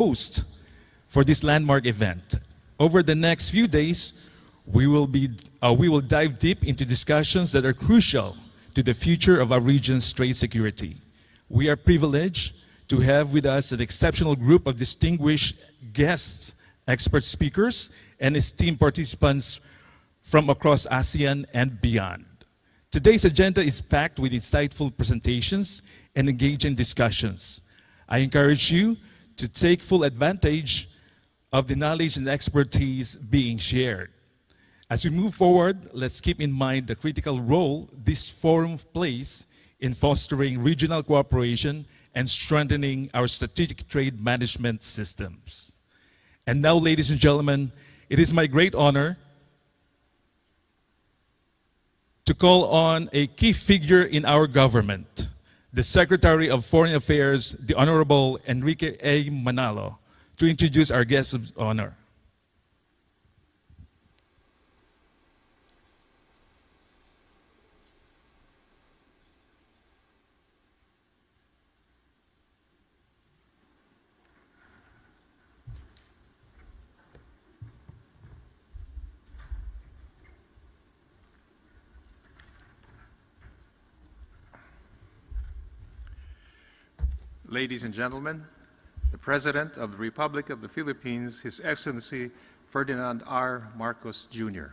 host for this landmark event. Over the next few days, we will dive deep into discussions that are crucial to the future of our region's trade security. We are privileged to have with us an exceptional group of distinguished guests, expert speakers, and esteemed participants from across ASEAN and beyond. Today's agenda is packed with insightful presentations and engaging discussions. I encourage you to take full advantage of the knowledge and expertise being shared. As we move forward, let's keep in mind the critical role this forum plays in fostering regional cooperation and strengthening our strategic trade management systems. And now, ladies and gentlemen, it is my great honor to call on a key figure in our government, the Secretary of Foreign Affairs, the Honorable Enrique A. Manalo, to introduce our guest of honor. Ladies and gentlemen, the President of the Republic of the Philippines, His Excellency Ferdinand R. Marcos, Jr.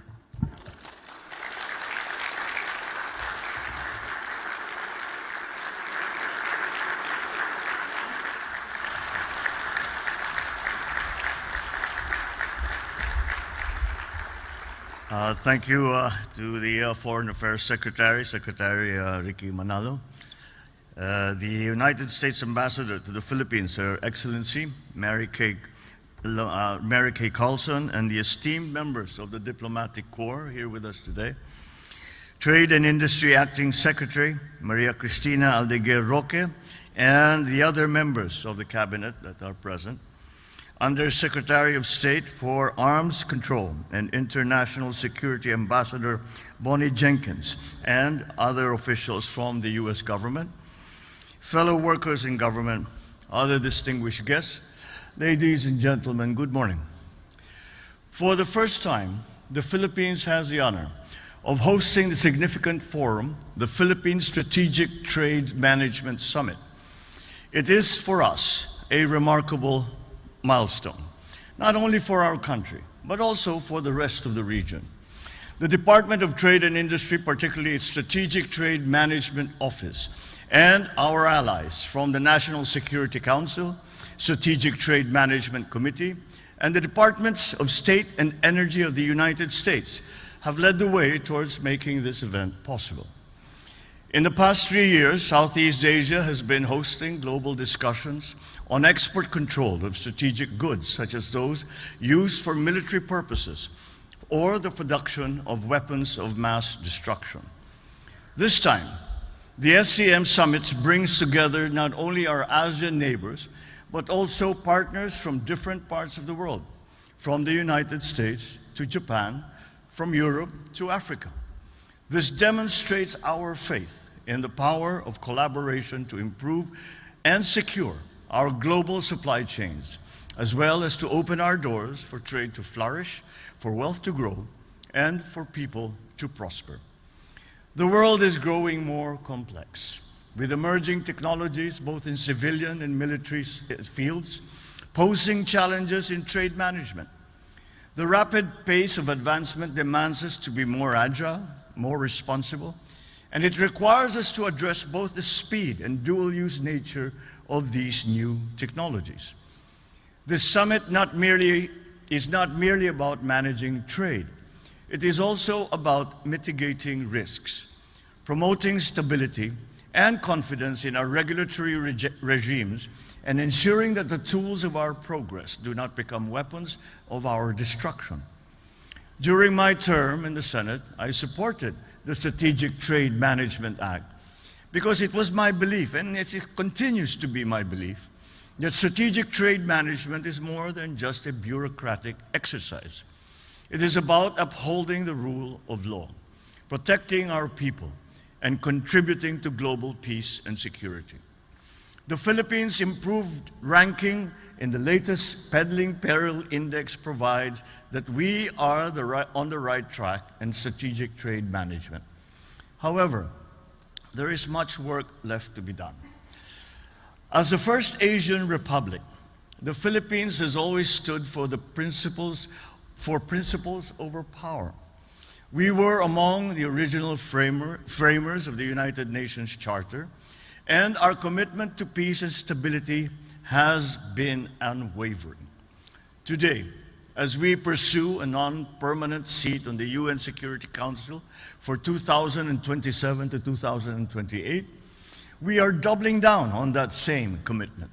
Thank you to the Foreign Affairs Secretary, Ricky Manalo. The United States Ambassador to the Philippines, Her Excellency Mary Kay Carlson, and the esteemed members of the Diplomatic Corps here with us today. Trade and Industry Acting Secretary Maria Cristina Aldeguer Roque, and the other members of the Cabinet that are present. Undersecretary of State for Arms Control and International Security Ambassador Bonnie Jenkins, and other officials from the U.S. government. Fellow workers in government, other distinguished guests, ladies and gentlemen, good morning. For the first time, the Philippines has the honor of hosting the significant forum, the Philippine Strategic Trade Management Summit. It is for us a remarkable milestone, not only for our country, but also for the rest of the region. The Department of Trade and Industry, particularly its Strategic Trade Management Office, and our allies from the National Security Council, Strategic Trade Management Committee, and the Departments of State and Energy of the United States have led the way towards making this event possible. In the past 3 years, Southeast Asia has been hosting global discussions on export control of strategic goods, such as those used for military purposes or the production of weapons of mass destruction. This time, the STM Summit brings together not only our ASEAN neighbors, but also partners from different parts of the world, from the United States to Japan, from Europe to Africa. This demonstrates our faith in the power of collaboration to improve and secure our global supply chains, as well as to open our doors for trade to flourish, for wealth to grow, and for people to prosper. The world is growing more complex, with emerging technologies both in civilian and military fields, posing challenges in trade management. The rapid pace of advancement demands us to be more agile, more responsible, and it requires us to address both the speed and dual-use nature of these new technologies. This summit is not merely about managing trade. It is also about mitigating risks, promoting stability and confidence in our regulatory regimes, and ensuring that the tools of our progress do not become weapons of our destruction. During my term in the Senate, I supported the Strategic Trade Management Act because it was my belief, and it continues to be my belief, that strategic trade management is more than just a bureaucratic exercise. It is about upholding the rule of law, protecting our people, and contributing to global peace and security. The Philippines' improved ranking in the latest Peddling Peril Index provides that we are on the right track in strategic trade management. However, there is much work left to be done. As the first Asian republic, the Philippines has always stood for principles over power. We were among the original framers of the United Nations Charter, and our commitment to peace and stability has been unwavering. Today, as we pursue a non-permanent seat on the UN Security Council for 2027 to 2028, we are doubling down on that same commitment.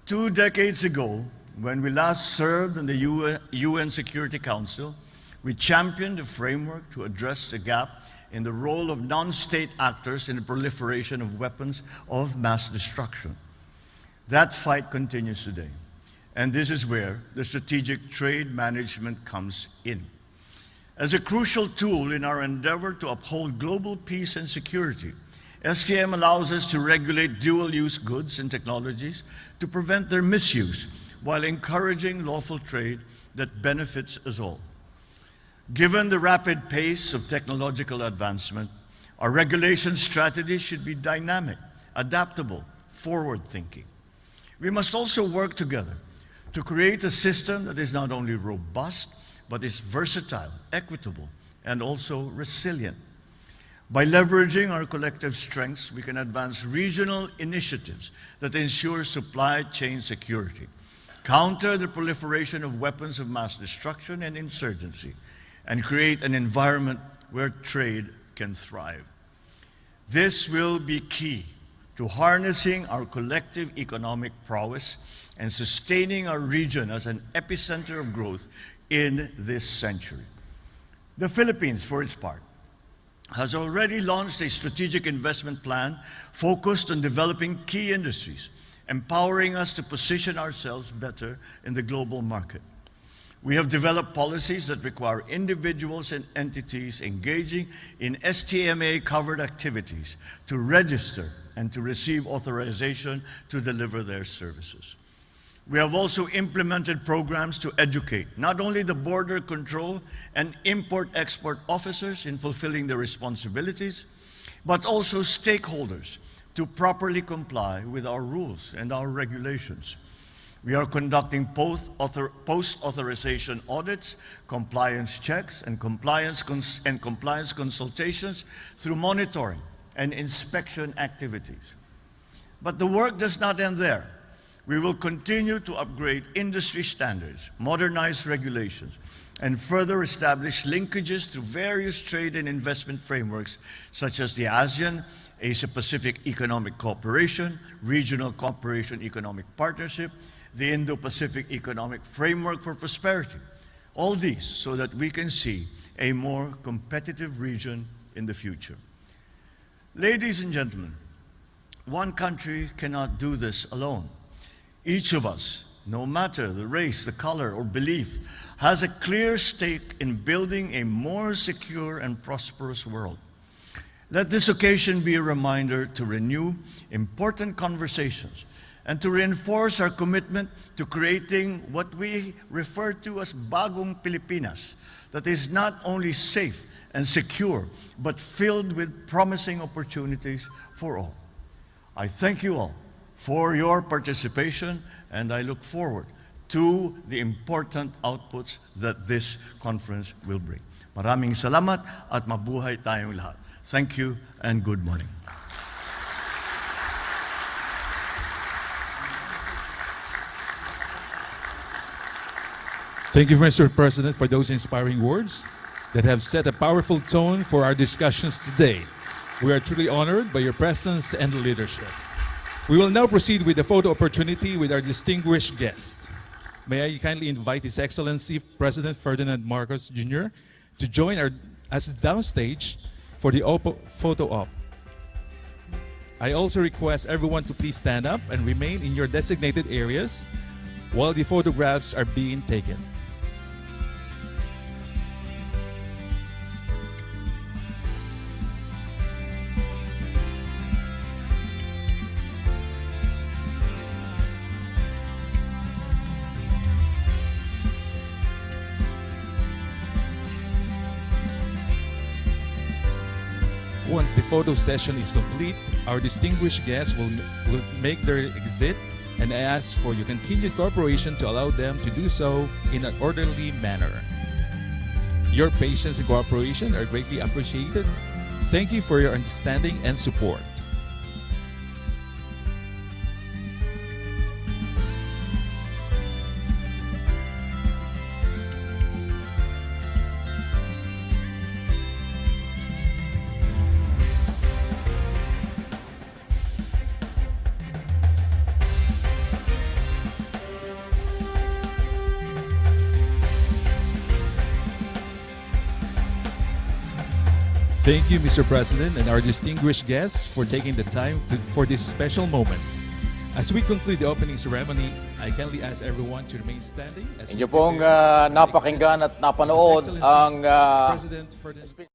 2 decades ago, when we last served in the UN Security Council, we championed a framework to address the gap in the role of non-state actors in the proliferation of weapons of mass destruction. That fight continues today, and this is where the strategic trade management comes in. As a crucial tool in our endeavor to uphold global peace and security, STM allows us to regulate dual-use goods and technologies to prevent their misuse while encouraging lawful trade that benefits us all. Given the rapid pace of technological advancement, our regulation strategy should be dynamic, adaptable, forward-thinking. We must also work together to create a system that is not only robust, but is versatile, equitable, and also resilient. By leveraging our collective strengths, we can advance regional initiatives that ensure supply chain security, counter the proliferation of weapons of mass destruction and insurgency, and create an environment where trade can thrive. This will be key to harnessing our collective economic prowess and sustaining our region as an epicenter of growth in this century. The Philippines, for its part, has already launched a strategic investment plan focused on developing key industries, empowering us to position ourselves better in the global market. We have developed policies that require individuals and entities engaging in STMA-covered activities to register and to receive authorization to deliver their services. We have also implemented programs to educate not only the border control and import-export officers in fulfilling their responsibilities, but also stakeholders to properly comply with our rules and our regulations. We are conducting post-authorization audits, compliance checks, and compliance consultations through monitoring and inspection activities. But the work does not end there. We will continue to upgrade industry standards, modernize regulations, and further establish linkages through various trade and investment frameworks such as the ASEAN, Asia-Pacific Economic Cooperation, Regional Cooperation Economic Partnership, the Indo-Pacific Economic Framework for Prosperity. All these so that we can see a more competitive region in the future. Ladies and gentlemen, one country cannot do this alone. Each of us, no matter the race, the color, or belief, has a clear stake in building a more secure and prosperous world. Let this occasion be a reminder to renew important conversations and to reinforce our commitment to creating what we refer to as Bagong Pilipinas, that is not only safe and secure, but filled with promising opportunities for all. I thank you all for your participation, and I look forward to the important outputs that this conference will bring. Maraming salamat at mabuhay tayong lahat. Thank you and good morning. Thank you, Mr. President, for those inspiring words that have set a powerful tone for our discussions today. We are truly honored by your presence and leadership. We will now proceed with the photo opportunity with our distinguished guests. May I kindly invite His Excellency President Ferdinand Marcos Jr. to join us downstage for the photo op. I also request everyone to please stand up and remain in your designated areas while the photographs are being taken. once the photo session is complete, our distinguished guests will make their exit, and I ask for your continued cooperation to allow them to do so in an orderly manner. Your patience and cooperation are greatly appreciated. Thank you for your understanding and support. Thank you, Mr. President, and our distinguished guests for taking the time for this special moment. As we conclude the opening ceremony, I kindly ask everyone to remain standing. Inyo pong napakinggan at napanood ang President Ferdinand.